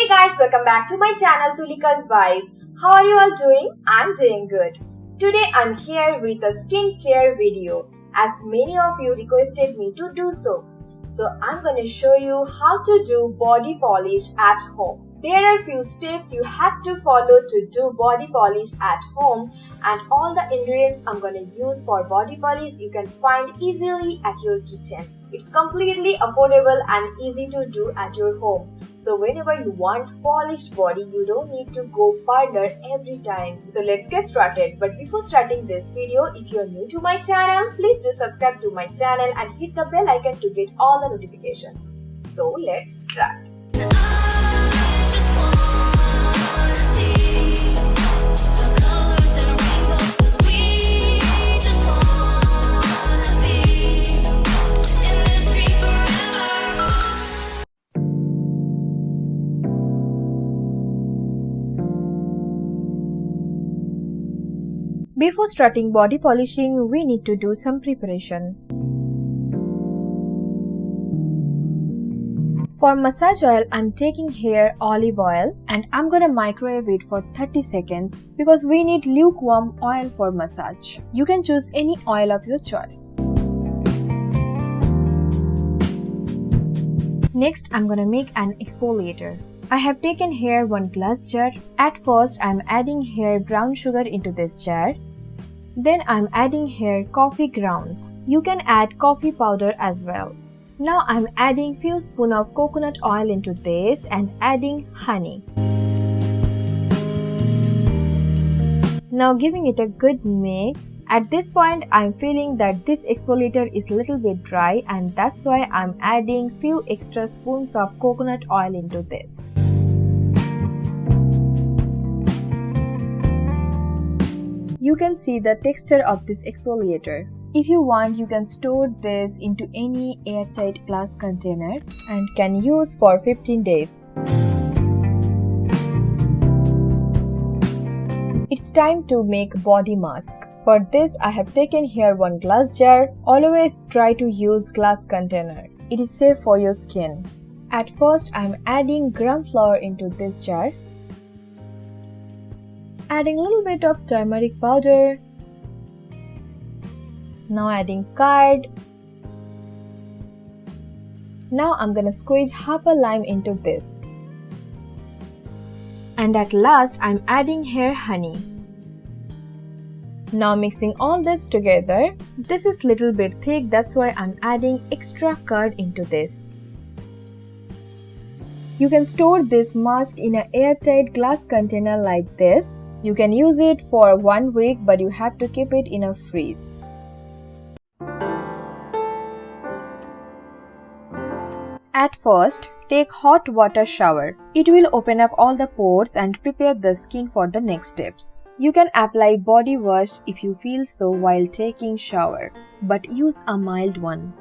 Hey guys, welcome back to my channel Tulika's Vibe. How are you all doing? I'm doing good. Today I'm here with a skincare video as many of you requested me to do so. So I'm going to show you how to do body polish at home. There are few steps you have to follow to do body polish at home, and all the ingredients I'm going to use for body polish you can find easily at your kitchen. It's completely affordable and easy to do at your home. So whenever you want polished body, you don't need to go further every time. So let's get started. But before starting this video, if you are new to my channel, please do subscribe to my channel and hit the bell icon to get all the notifications. So let's start. Before starting body polishing, we need to do some preparation. For massage oil, I'm taking here olive oil and I'm gonna microwave it for 30 seconds because we need lukewarm oil for massage. You can choose any oil of your choice. Next, I'm gonna make an exfoliator. I have taken here one glass jar. At first, I'm adding here brown sugar into this jar. Then I'm adding here coffee grounds. You can add coffee powder as well. Now I'm adding few spoon of coconut oil into this and adding honey. Now giving it a good mix. At this point, I'm feeling that this exfoliator is little bit dry, and that's why I'm adding few extra spoons of coconut oil into this. You can see the texture of this exfoliator. If you want, you can store this into any airtight glass container and can use for 15 days. It's time to make body mask. For this, I have taken here one glass jar. Always try to use glass container. It is safe for your skin. At first, I'm adding gram flour into this jar. Adding a little bit of turmeric powder. Now adding curd. Now I'm gonna squeeze half a lime into this. And at last I'm adding here honey. Now mixing all this together. This is little bit thick, that's why I'm adding extra curd into this. You can store this mask in an airtight glass container like this. You can use it for 1 week, but you have to keep it in a freeze. At first, take hot water shower. It will open up all the pores and prepare the skin for the next steps. You can apply body wash if you feel so while taking shower, but use a mild one.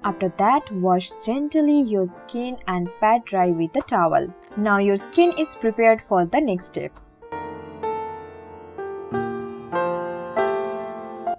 After that, wash gently your skin and pat dry with a towel. Now your skin is prepared for the next steps.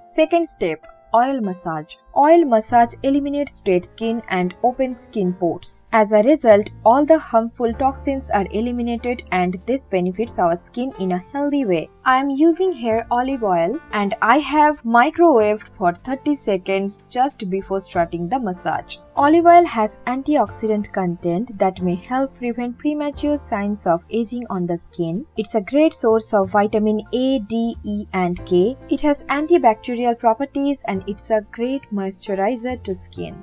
Second step, oil massage. Oil massage eliminates dead skin and opens skin pores. As a result, all the harmful toxins are eliminated and this benefits our skin in a healthy way. I am using here olive oil and I have microwaved for 30 seconds just before starting the massage. Olive oil has antioxidant content that may help prevent premature signs of aging on the skin. It's a great source of vitamin A, D, E and K. It has antibacterial properties and it's a great moisturizer to skin.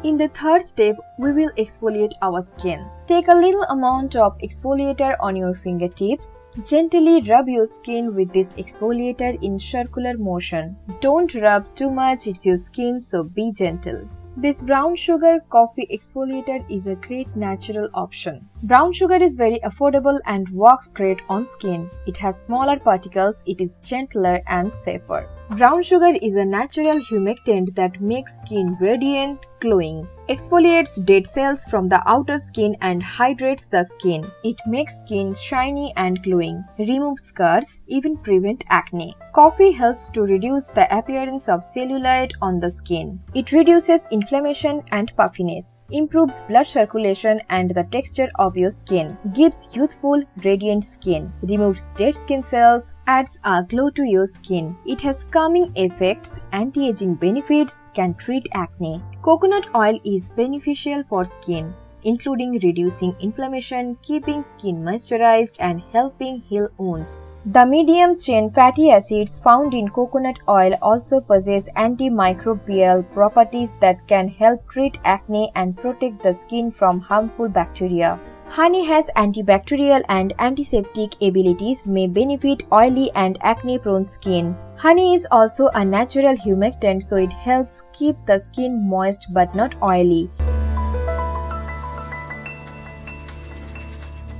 In the third step, we will exfoliate our skin. Take a little amount of exfoliator on your fingertips. Gently rub your skin with this exfoliator in circular motion. Don't rub too much, it's your skin, so be gentle. This brown sugar coffee exfoliator is a great natural option. Brown sugar is very affordable and works great on skin. It has smaller particles, it is gentler and safer. Brown sugar is a natural humectant that makes skin radiant, glowing, exfoliates dead cells from the outer skin and hydrates the skin. It makes skin shiny and glowing, removes scars, even prevent acne. Coffee helps to reduce the appearance of cellulite on the skin. It reduces inflammation and puffiness, improves blood circulation and the texture of your skin, gives youthful, radiant skin, removes dead skin cells, adds a glow to your skin. It has calming effects, anti-aging benefits, can treat acne. Coconut oil is beneficial for skin, including reducing inflammation, keeping skin moisturized, and helping heal wounds. The medium-chain fatty acids found in coconut oil also possess antimicrobial properties that can help treat acne and protect the skin from harmful bacteria. Honey has antibacterial and antiseptic abilities, may benefit oily and acne-prone skin. Honey is also a natural humectant, so it helps keep the skin moist but not oily.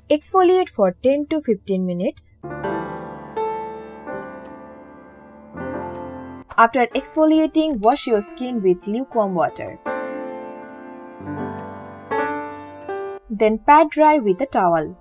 Exfoliate for 10 to 15 minutes. After exfoliating, wash your skin with lukewarm water. Then pat dry with a towel.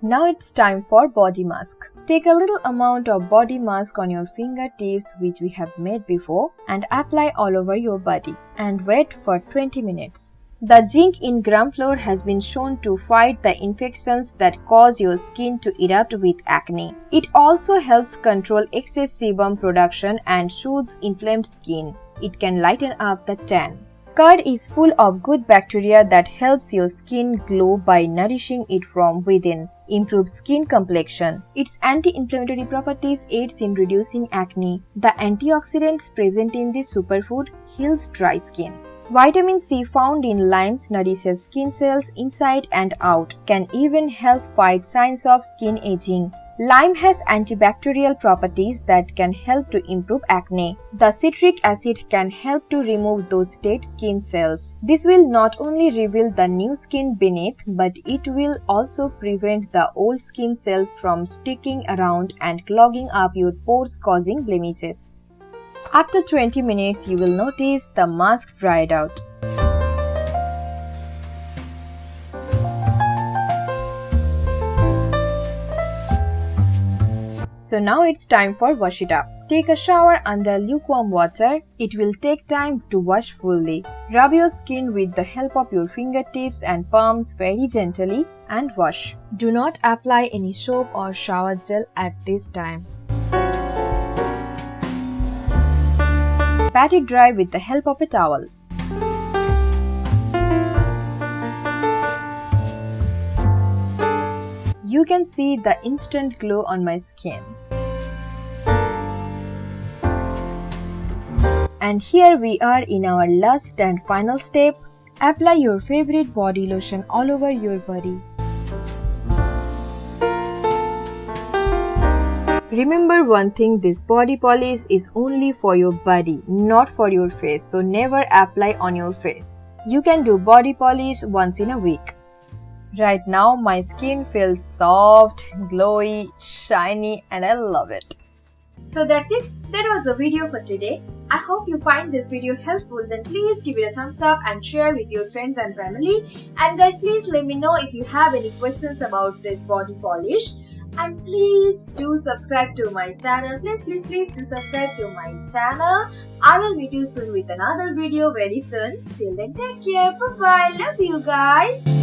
Now it's time for body mask. Take a little amount of body mask on your fingertips, which we have made before, and apply all over your body and wait for 20 minutes. The zinc in gram flour has been shown to fight the infections that cause your skin to erupt with acne. It also helps control excess sebum production and soothes inflamed skin. It can lighten up the tan. Curd is full of good bacteria that helps your skin glow by nourishing it from within, improves skin complexion. Its anti-inflammatory properties aids in reducing acne. The antioxidants present in this superfood heals dry skin. Vitamin C found in limes nourishes skin cells inside and out, can even help fight signs of skin aging. Lime has antibacterial properties that can help to improve acne. The citric acid can help to remove those dead skin cells. This will not only reveal the new skin beneath, but it will also prevent the old skin cells from sticking around and clogging up your pores, causing blemishes. After 20 minutes, you will notice the mask dried out. So now it's time for wash it up. Take a shower under lukewarm water. It will take time to wash fully. Rub your skin with the help of your fingertips and palms very gently and wash. Do not apply any soap or shower gel at this time. Pat it dry with the help of a towel. You can see the instant glow on my skin. And here we are in our last and final step. Apply your favorite body lotion all over your body. Remember one thing, this body polish is only for your body, not for your face, so never apply on your face. You can do body polish once in a week. Right now my skin feels soft, glowy, shiny, and I love it. So that's it. That was the video for today. I hope you find this video helpful. Then please give it a thumbs up and share with your friends and family. And guys, please let me know if you have any questions about this body polish. And please do subscribe to my channel. Please do subscribe to my channel. I will meet you soon with another video very soon. Till then, take care. Bye bye. Love you guys.